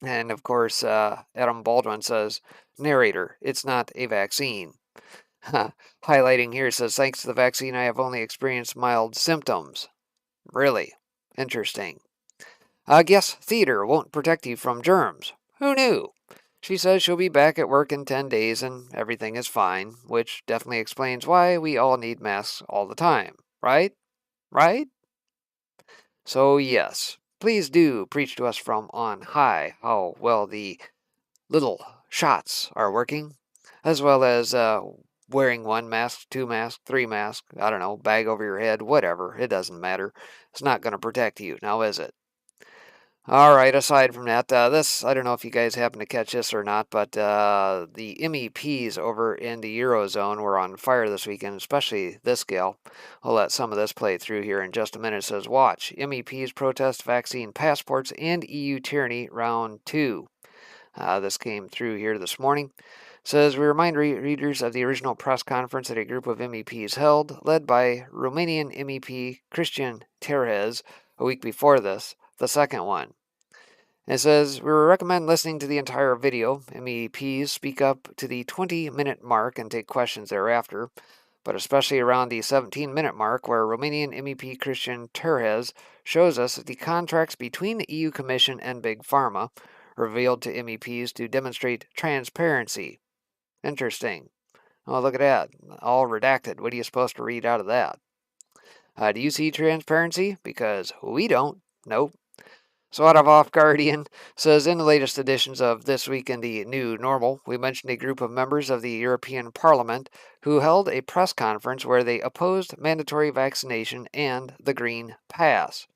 And of course, Adam Baldwin says, narrator, it's not a vaccine. Highlighting here says, thanks to the vaccine, I have only experienced mild symptoms. Really? Interesting. I guess theater won't protect you from germs. Who knew? She says she'll be back at work in 10 days and everything is fine, which definitely explains why we all need masks all the time. Right? Right? So, yes, please do preach to us from on high how well the little shots are working, as well as wearing one mask, two masks, three masks, I don't know, bag over your head, whatever. It doesn't matter. It's not going to protect you, now is it? All right, aside from that, I don't know if you guys happen to catch this or not, but the MEPs over in the Eurozone were on fire this weekend, especially this gal. I'll let some of this play through here in just a minute. It says, watch, MEPs protest vaccine passports and EU tyranny round 2. This came through here this morning. It says, we remind readers of the original press conference that a group of MEPs held, led by Romanian MEP Christian Terhez, a week before this, the second one. It says, we recommend listening to the entire video. MEPs speak up to the 20-minute mark and take questions thereafter. but especially around the 17-minute mark where Romanian MEP Christian Terhez shows us that the contracts between the EU Commission and Big Pharma revealed to MEPs to demonstrate transparency. Interesting. Oh, look at that. All redacted. What are you supposed to read out of that? Do you see transparency? Because we don't. Nope. So out of Off Guardian says, in the latest editions of This Week in the New Normal, we mentioned a group of members of the European Parliament who held a press conference where they opposed mandatory vaccination and the Green Pass.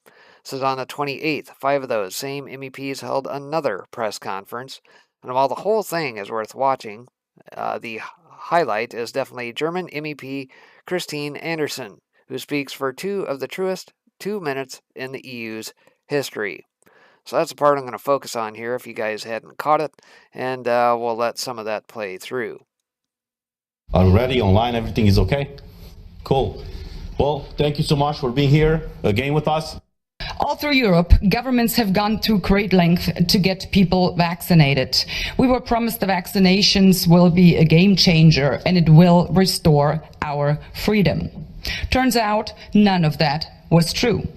Says on the 28th, 5 of those same MEPs held another press conference, and while the whole thing is worth watching, the highlight is definitely German MEP Christine Anderson, who speaks for 2 of the truest 2 minutes in the EU's history. So that's the part I'm going to focus on here if you guys hadn't caught it, and we'll let some of that play through. Are we ready? Online, everything is okay? Cool. Well, thank you so much for being here again with us. All through Europe, governments have gone to great length to get people vaccinated. We were promised the vaccinations will be a game changer and it will restore our freedom. Turns out none of that was true.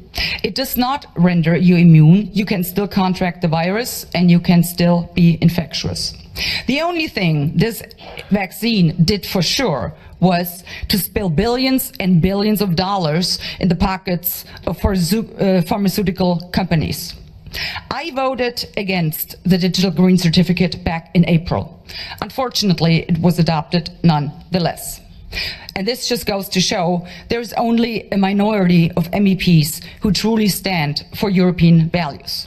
It does not render you immune. You can still contract the virus and you can still be infectious. The only thing this vaccine did for sure was to spill billions and billions of dollars in the pockets of pharmaceutical companies. I voted against the digital green certificate back in April. Unfortunately, it was adopted nonetheless. And this just goes to show there's only a minority of MEPs who truly stand for European values.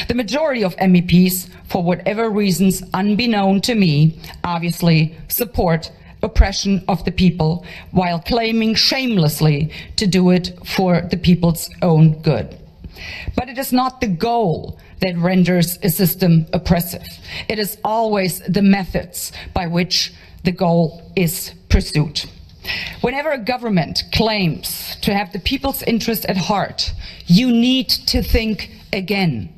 The majority of MEPs, for whatever reasons unbeknown to me, obviously support oppression of the people while claiming shamelessly to do it for the people's own good. But it is not the goal that renders a system oppressive. It is always the methods by which the goal is pursued. Whenever a government claims to have the people's interest at heart, you need to think again.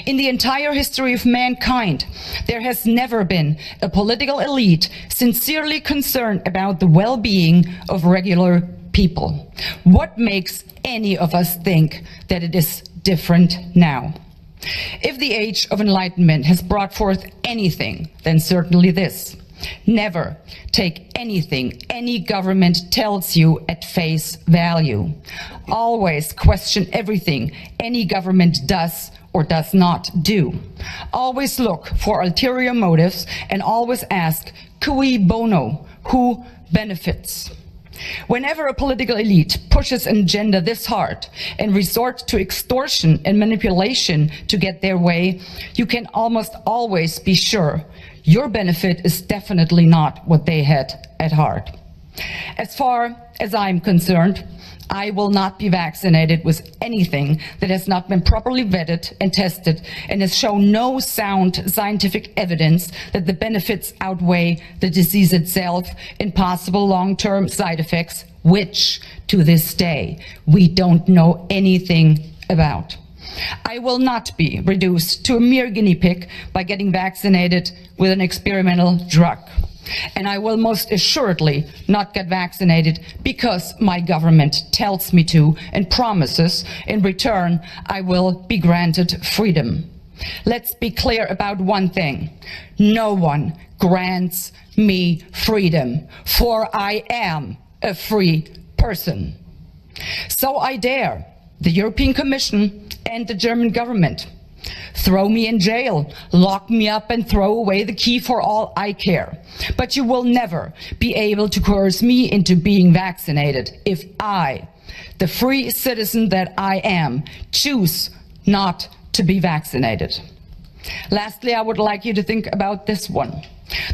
In the entire history of mankind, there has never been a political elite sincerely concerned about the well-being of regular people. What makes any of us think that it is different now? If the age of enlightenment has brought forth anything, then certainly this. Never take anything any government tells you at face value. Always question everything any government does or does not do. Always look for ulterior motives and always ask, cui bono, who benefits? Whenever a political elite pushes an agenda this hard and resorts to extortion and manipulation to get their way, you can almost always be sure your benefit is definitely not what they had at heart. As far as I'm concerned, I will not be vaccinated with anything that has not been properly vetted and tested and has shown no sound scientific evidence that the benefits outweigh the disease itself and possible long-term side effects, which, to this day, we don't know anything about. I will not be reduced to a mere guinea pig by getting vaccinated with an experimental drug. And I will most assuredly not get vaccinated because my government tells me to and promises in return I will be granted freedom. Let's be clear about one thing. No one grants me freedom, for I am a free person. So I dare the European Commission and the German government. Throw me in jail, lock me up and throw away the key for all I care. But you will never be able to coerce me into being vaccinated if I, the free citizen that I am, choose not to be vaccinated. Lastly, I would like you to think about this one.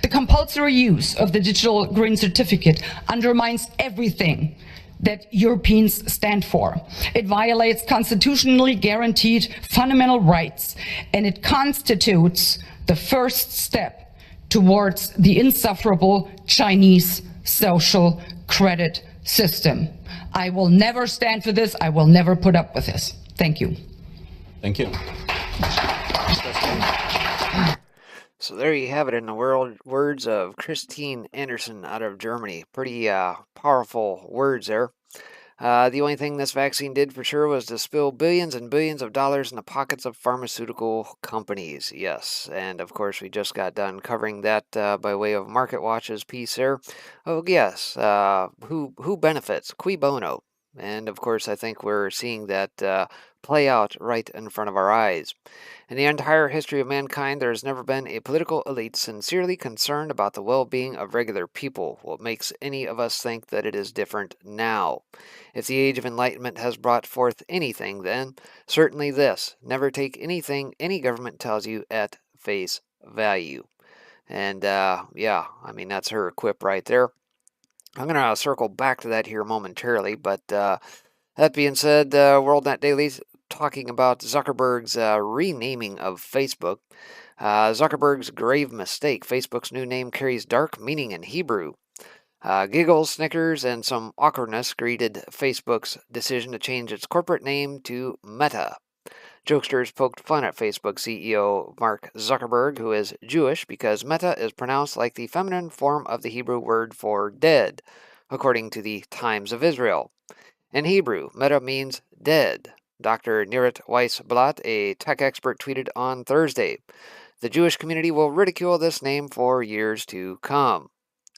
The compulsory use of the digital green certificate undermines everything that Europeans stand for. It violates constitutionally guaranteed fundamental rights, and it constitutes the first step towards the insufferable Chinese social credit system. I will never stand for this. I will never put up with this. Thank you. Thank you. So there you have it in the words of Christine Anderson out of Germany. Pretty powerful words there. The only thing this vaccine did for sure was to spill billions and billions of dollars in the pockets of pharmaceutical companies. Yes, and of course we just got done covering that by way of Market Watch's piece there. Oh yes, who benefits? Cui bono? And of course I think we're seeing that play out right in front of our eyes. In the entire history of mankind, there has never been a political elite sincerely concerned about the well-being of regular people. What makes any of us think that it is different now? If the age of enlightenment has brought forth anything, then certainly this: never take anything any government tells you at face value. And yeah, I mean that's her quip right there. I'm going to circle back to that here momentarily, but that being said, WorldNet Daily's talking about Zuckerberg's renaming of Facebook. Zuckerberg's grave mistake. Facebook's new name carries dark meaning in Hebrew. Giggles, snickers, and some awkwardness greeted Facebook's decision to change its corporate name to Meta. Jokesters poked fun at Facebook CEO Mark Zuckerberg, who is Jewish, because Meta is pronounced like the feminine form of the Hebrew word for dead, according to the Times of Israel. In Hebrew, Meta means dead. Dr. Nirit Weiss-Blatt, a tech expert, tweeted on Thursday, "The Jewish community will ridicule this name for years to come."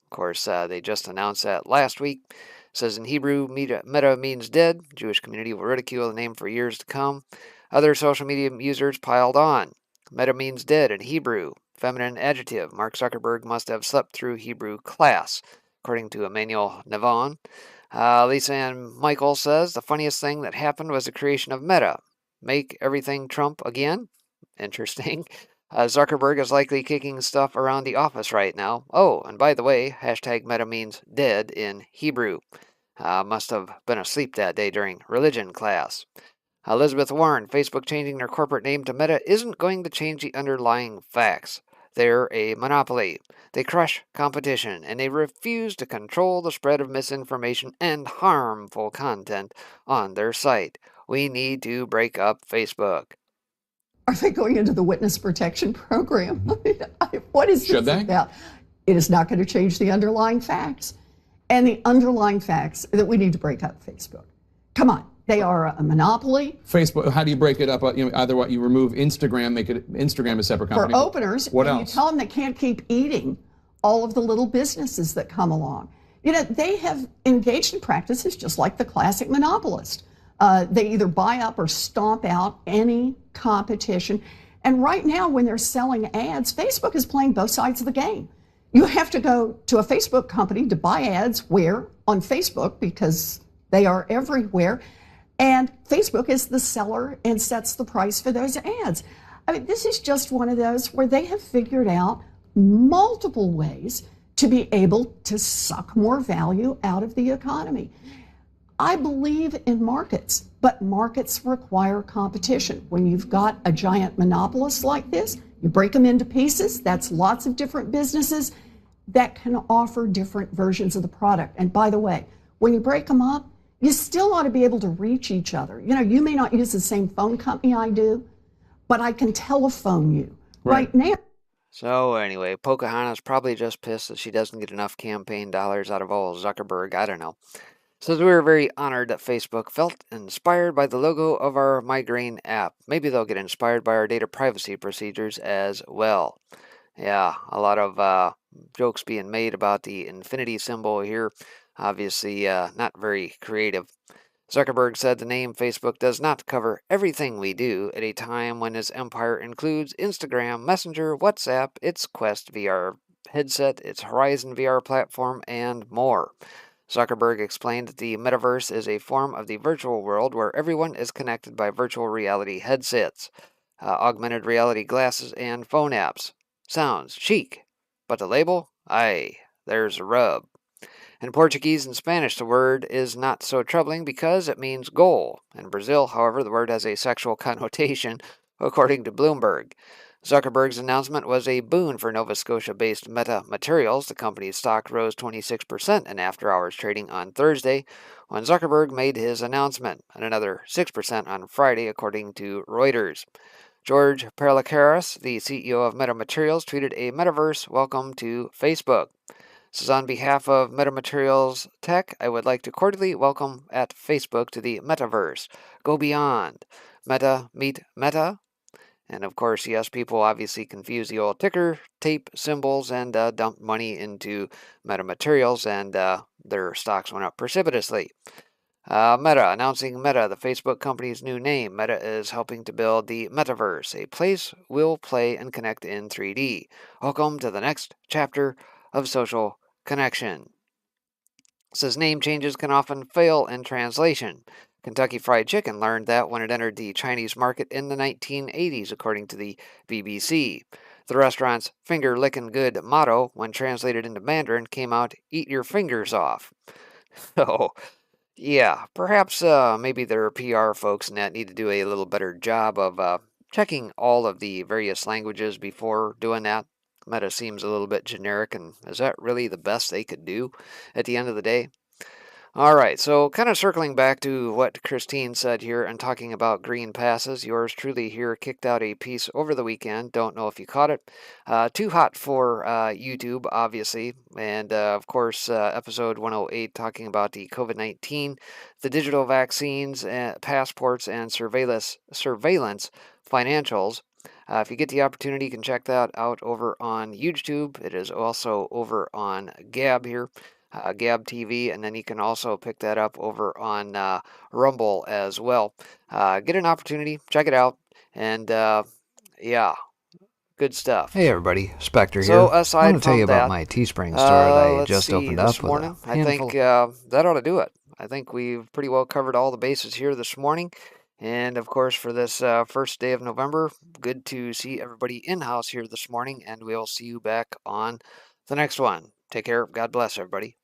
Of course, they just announced that last week. It says in Hebrew, Meta means dead. Jewish community will ridicule the name for years to come. Other social media users piled on. Meta means dead in Hebrew. Feminine adjective. Mark Zuckerberg must have slept through Hebrew class, according to Emmanuel Navon. Lisa Ann Michael says the funniest thing that happened was the creation of Meta. Make everything Trump again? Interesting. Zuckerberg is likely kicking stuff around the office right now. Oh, and by the way, hashtag Meta means dead in Hebrew. Must have been asleep that day during religion class. Elizabeth Warren, Facebook changing their corporate name to Meta isn't going to change the underlying facts. They're a monopoly. They crush competition, and they refuse to control the spread of misinformation and harmful content on their site. We need to break up Facebook. Are they going into the witness protection program? What is Should this they? about? It is not going to change the underlying facts. And the underlying facts that we need to break up Facebook. Come on. They are a monopoly. Facebook, how do you break it up? Either what you remove Instagram, make it Instagram a separate company. For openers, what and else? you tell them they can't keep eating all of the little businesses that come along. You know, they have engaged in practices just like the classic monopolist. They either buy up or stomp out any competition. And right now, when they're selling ads, Facebook is playing both sides of the game. You have to go to a Facebook company to buy ads where? On Facebook, because they are everywhere. And Facebook is the seller and sets the price for those ads. I mean, this is just one of those where they have figured out multiple ways to be able to suck more value out of the economy. I believe in markets, but markets require competition. When you've got a giant monopolist like this, you break them into pieces. That's lots of different businesses that can offer different versions of the product. And by the way, when you break them up, you still ought to be able to reach each other. You know, you may not use the same phone company I do, but I can telephone you right now. So anyway, Pocahontas probably just pissed that she doesn't get enough campaign dollars out of old Zuckerberg. I don't know. Says we were very honored that Facebook felt inspired by the logo of our migraine app. Maybe they'll get inspired by our data privacy procedures as well. Yeah, a lot of jokes being made about the infinity symbol here. Obviously, not very creative. Zuckerberg said the name Facebook does not cover everything we do at a time when his empire includes Instagram, Messenger, WhatsApp, its Quest VR headset, its Horizon VR platform, and more. Zuckerberg explained that the metaverse is a form of the virtual world where everyone is connected by virtual reality headsets, augmented reality glasses, and phone apps. Sounds chic, but the label? Aye, there's a rub. In Portuguese and Spanish, the word is not so troubling because it means goal. In Brazil, however, the word has a sexual connotation, according to Bloomberg. Zuckerberg's announcement was a boon for Nova Scotia-based Meta Materials. The company's stock rose 26% in after-hours trading on Thursday when Zuckerberg made his announcement, and another 6% on Friday, according to Reuters. George Perlicaris, the CEO of MetaMaterials, tweeted a metaverse welcome to Facebook. This is on behalf of MetaMaterials Tech. I would like to cordially welcome at Facebook to the metaverse. Go beyond. Meta meet meta. And of course, yes, people obviously confuse the old ticker tape symbols and dump money into MetaMaterials, and their stocks went up precipitously. Meta, announcing Meta, the Facebook company's new name. Meta is helping to build the metaverse, a place we'll play and connect in 3D. Welcome to the next chapter of social connection. It says name changes can often fail in translation. Kentucky Fried Chicken learned that when it entered the Chinese market in the 1980s, according to the BBC. The restaurant's finger lickin' good motto, when translated into Mandarin, came out, eat your fingers off. So, yeah, perhaps maybe their PR folks in that need to do a little better job of checking all of the various languages before doing that. Meta seems a little bit generic, and is that really the best they could do at the end of the day? All right, so kind of circling back to what Christine said here and talking about green passes, yours truly here kicked out a piece over the weekend. Don't know if you caught it. Too hot for YouTube, obviously. And of course, episode 108 talking about the COVID-19, the digital vaccines, passports, and surveillance financials. If you get the opportunity, you can check that out over on YouTube. It is also over on Gab here. Gab TV, and then you can also pick that up over on Rumble as well. Get an opportunity, check it out, and yeah, good stuff. Hey everybody, Spectre here. So I aside want to tell from you about that, my Teespring store that I let's just see, opened this up with a morning, I handful. think that ought to do it. I think we've pretty well covered all the bases here this morning. And of course, for this first day of November, good to see everybody in-house here this morning, and we'll see you back on the next one. Take care. God bless everybody.